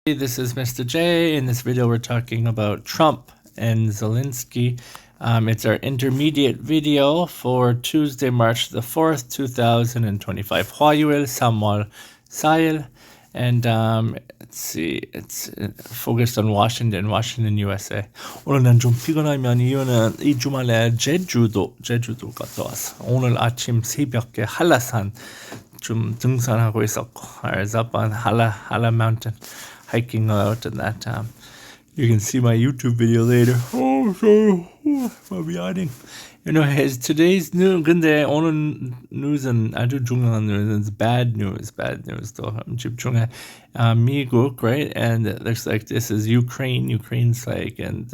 This is Mr. J. In this video, we're talking about Trump and Zelenskyy. It's our intermediate video for Tuesday, March the 4th, 2025. 화요일 3월 4일. And let's see, it's focused on Washington, USA. 오늘 난 좀 피곤하면 이유는 이 주말에 제주도 갔다 왔어. 오늘 아침 새벽에 한라산 좀 등산하고 있었고, I was up on Hala Mountain, hiking out in that time. You can see my YouTube video later. Oh, sorry. I'm yawning. Anyways, today's news. 근데 오늘 news은 아주 중요한 news. Bad news. 또 집중해. 미국, right? And it looks like this is Ukraine. Ukraine's like and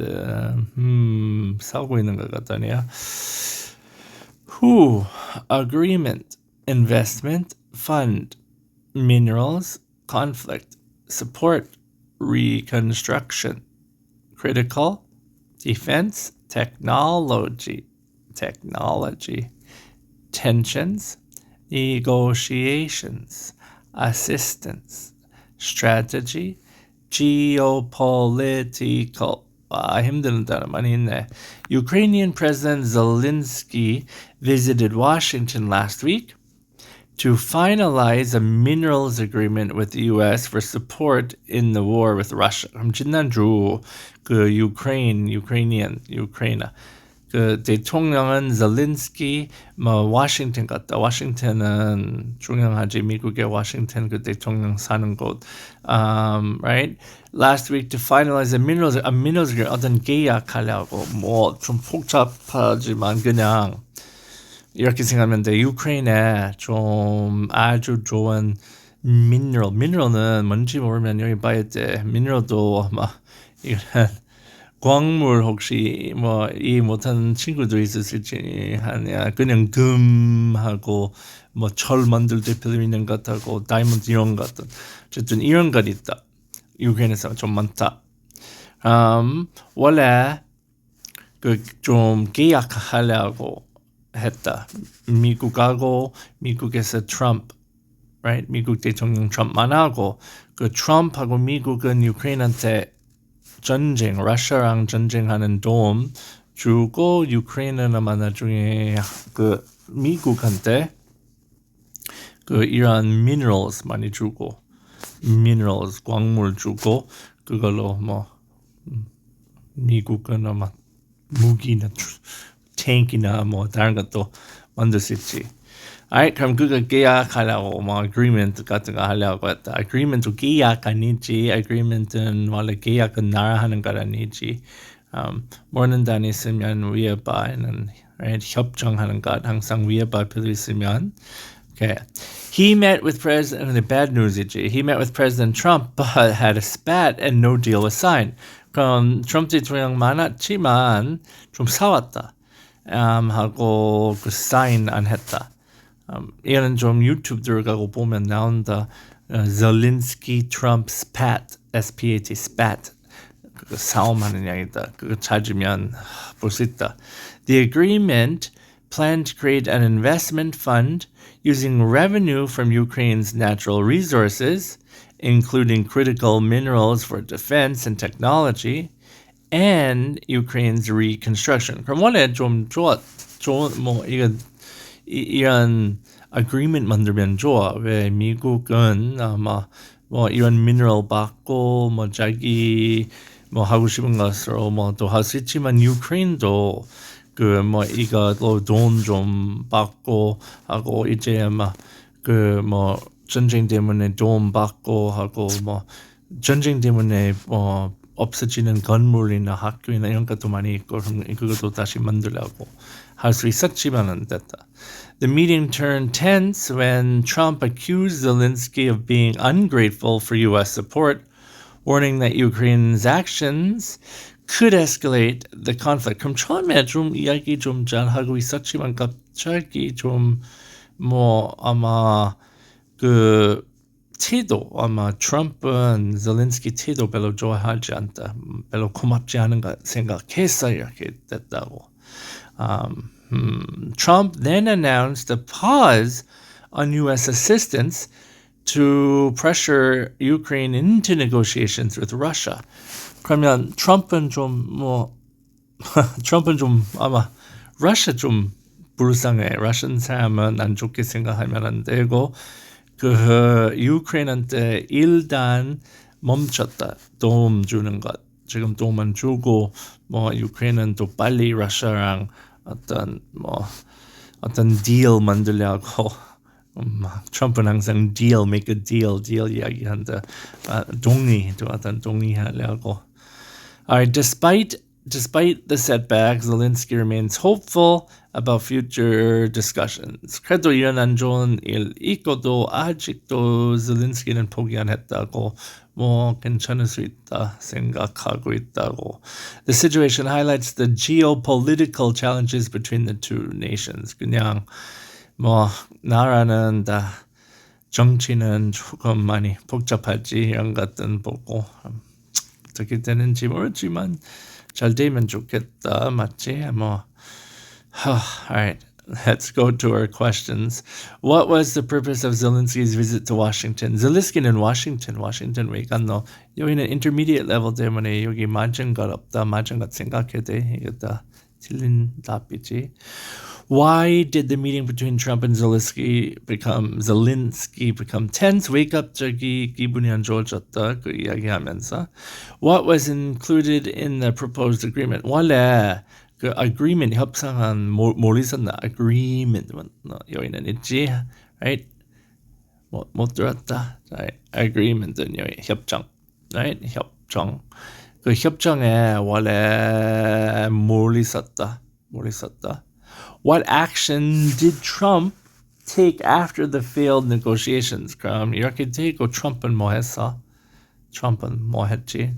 싸우고 있는 것 같다네요. Agreement, investment, fund, minerals, conflict, support, reconstruction, critical, defense, technology, tensions, negotiations, assistance, strategy, geopolitical. 힘드는 단어 많이 있네. Ukrainian President Zelenskyy visited Washington last week to finalize a minerals agreement with the U.S. for support in the war with Russia. 그럼 지난주 우크라이나 그 대통령은 젤렌스키 워싱턴 갔다. 워싱턴은 중요하지. 미국의 워싱턴 그 대통령 사는 곳. Right? Last week to finalize a minerals agreement. 어떤 계약하려고 뭐 좀 복잡하지만 그냥 이렇게 생각하면 돼. 유크레인에 좀 아주 좋은 미neral은 뭔지 모르면 여기 봐야 돼. 미neral도 막 이런 광물 혹시 뭐 이해 못하는 친구도 있었을지 하냐. 그냥 금하고 뭐 철 만들 때 필요 있는 것하고 다이몬드 이런 것들. 어쨌든 이런 것 있다. 유크레인에서 좀 많다. 원래 그 좀 계약하려고 했다. 미국에서 트럼프, right? 미국 대통령 트럼프만 하고 그 트럼프하고 미국은 유크레인한테 러시아랑 전쟁하는 도움 주고 유크레인은 아마 나중에 그 미국한테 그 이런 minerals 많이 주고 minerals 광물 주고 그걸로 뭐 미국은 아마 무기나 탱크나 뭐 다른 것도 만들 수 있지. Alright, 그럼 그거 계약하려고 뭐 agreement 같은 거 하려고 했다. agreement도 계약 아니지. agreement은 원래 계약은 나라 하는 거 아니지. 모르는 단어 있으면 위에 봐는 right? 협정하는 것 항상 위에 봐 필요 있으면. Okay. He met with President. The bad news이지. He met with President Trump, but had a spat and no deal was signed. 그럼 트럼프 대통령 많았지만 좀 싸웠다. 하고 그 사인 안 했다. 이거는 좀 유튜브 들어가고 보면 나온다. Zelenskyy Trump Spat, S-P-A-T, Spat. 그 싸움하는 이야기다. 그거 찾으면 볼 수 있다. The agreement planned to create an investment fund using revenue from Ukraine's natural resources, including critical minerals for defense and technology, and Ukraine's reconstruction. 그럼 원래 좀 좋은 뭐 이런 agreement 만들면 좋아. 왜 미국은 아마 뭐 이런 mineral 받고 뭐 자기 뭐 하고 싶은 것으로 뭐 또 할 수 있지만 유크레인도 그 뭐 이거로 돈 좀 받고 하고 이제 아마 그 뭐 전쟁 때문에 돈 받고 하고 뭐 전쟁 때문에 뭐 없어지는 건물이나 학교나 이런 것도 많이 있고 그것도 다시 만들려고 할 수 있었지만은 됐다. The meeting turned tense when Trump accused Zelenskyy of being ungrateful for U.S. support, warning that Ukraine's actions could escalate the conflict. 그럼 처음에 좀 이야기 좀 잘하고 있었지만 갑자기 좀 뭐 아마 그 태도 아마 트럼프는 젤렌스키 태도 별로 좋아하지 않다. 별로 고맙지 않은 거 생각해서 이렇게 됐다고. Trump then announced a pause on U.S. assistance to pressure Ukraine into negotiations with Russia. 그러면 트럼프는 좀 아마 러시아 좀 불쌍해. 러시안 사람은 안 좋게 생각하면 안 되고 그 유크레인한테 일단 멈췄다. 도움 주는 것. 지금 도움은 주고 뭐 유크레인은 또 빨리 러시아랑 어떤 딜 만들려고 트럼프는 항상 deal, make a deal 이야기한다. 어떤 동의하려고. Alright, despite the setback, Zelenskyy remains hopeful about future discussions. 그래도 이런 안 좋은 일 있고도 아직도 젤렌스키는 포기 안 했다고 뭐 괜찮을 수 있다 생각하고 있다고. The situation highlights the geopolitical challenges between the two nations. 그냥 뭐 나라는 다 정치는 조금 많이 복잡하지 이런 것들은 보고 어떻게 되는지 모르지만 잘 되면 좋겠다 맞지? 뭐 alright, let's go to our questions. What was the purpose of Zelensky's visit to Washington? Zelensky는 Washington 왜 갔노? 여기는 intermediate level 때문에 여기 맞은 것 없다. 맞은 것 생각해야 돼. 이거 다 틀린 답이지. Why did the meeting between Trump and Zelenskyy become tense? 왜 갑자기 기분이 안 좋아졌다? 그 이야기하면서. What was included in the proposed agreement? 원래 그 agreement 협상한 뭘 있었나? agreement 여기는 있지, right? 못 들었다. Right. agreement은 여기 협정, right? 협정. 그 협정에 원래 뭘 있었다? What action did Trump take after the failed negotiations? 그럼 이렇게 되고 트럼프는 뭐 했어? 트럼프는 뭐 했지?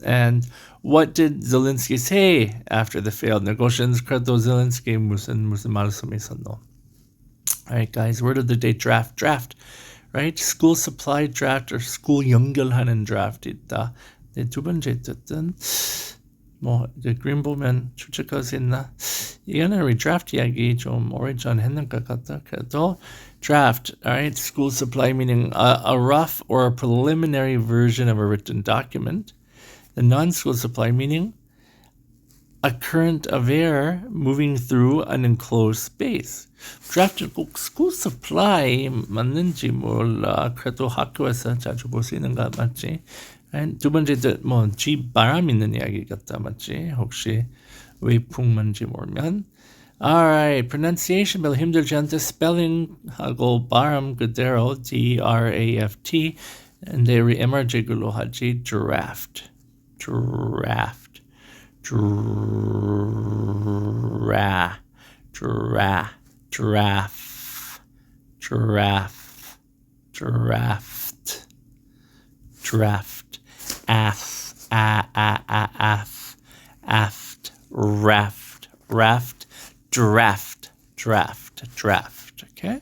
And what did Zelenskyy say after the failed negotiations? 그래도 젤렌스키 무슨 말씀이 있었노? Alright, guys, word of the day, draft, right? School supply draft or school 연결하는 draft 있다. 네, 두 번째 뜻은 뭐 이제 그림 보면 추측할 수 있나? 이거는 우리 draft 이야기 좀 오래전 했는 것 같다. 그래도 draft, alright, school supply meaning a rough or a preliminary version of a written document. The non-school supply meaning a current of air moving through an enclosed space. draft는 꼭 school supply 맞는지 몰라. 그래도 학교에서 자주 볼 수 있는 거 맞지? 두 번째 뭐 집 바람 있는 이야기 같다 맞지? 혹시 외풍만지 모르면. Alright, pronunciation 별로 힘들지 않다. spelling하고 발음 그대로 draft 근데 우리 MRG로 하지 draft. Draft. Okay.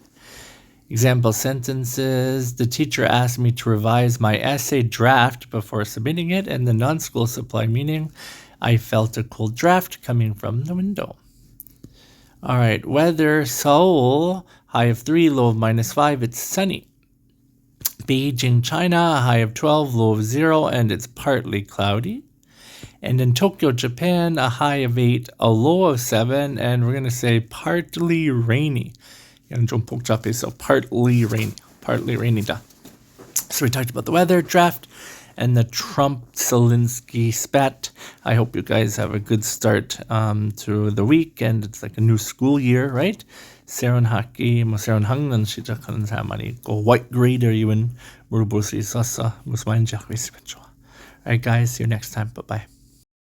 Example sentences. The teacher asked me to revise my essay draft before submitting it, and the non-school supply meaning I felt a cold draft coming from the window. All right. Weather. Seoul, high of 3, low of -5. It's sunny. Beijing, China, a high of 12, low of 0, and it's partly cloudy. And in Tokyo, Japan, a high of 8, a low of 7, and we're going to say partly rainy. 이건 좀 복잡해서 partly rainy다. So we talked about the weather, draft, and the Trump-Zelenskyy spat. I hope you guys have a good start to the week, and it's like a new school year, right? 새로운 학기, 새로운 학년 시작하는 사람 많이 있고, what grade are you in? 물어볼 수 있었어. 무슨 말인지 알고 있으면 좋아. Alright guys, see you next time. Bye-bye.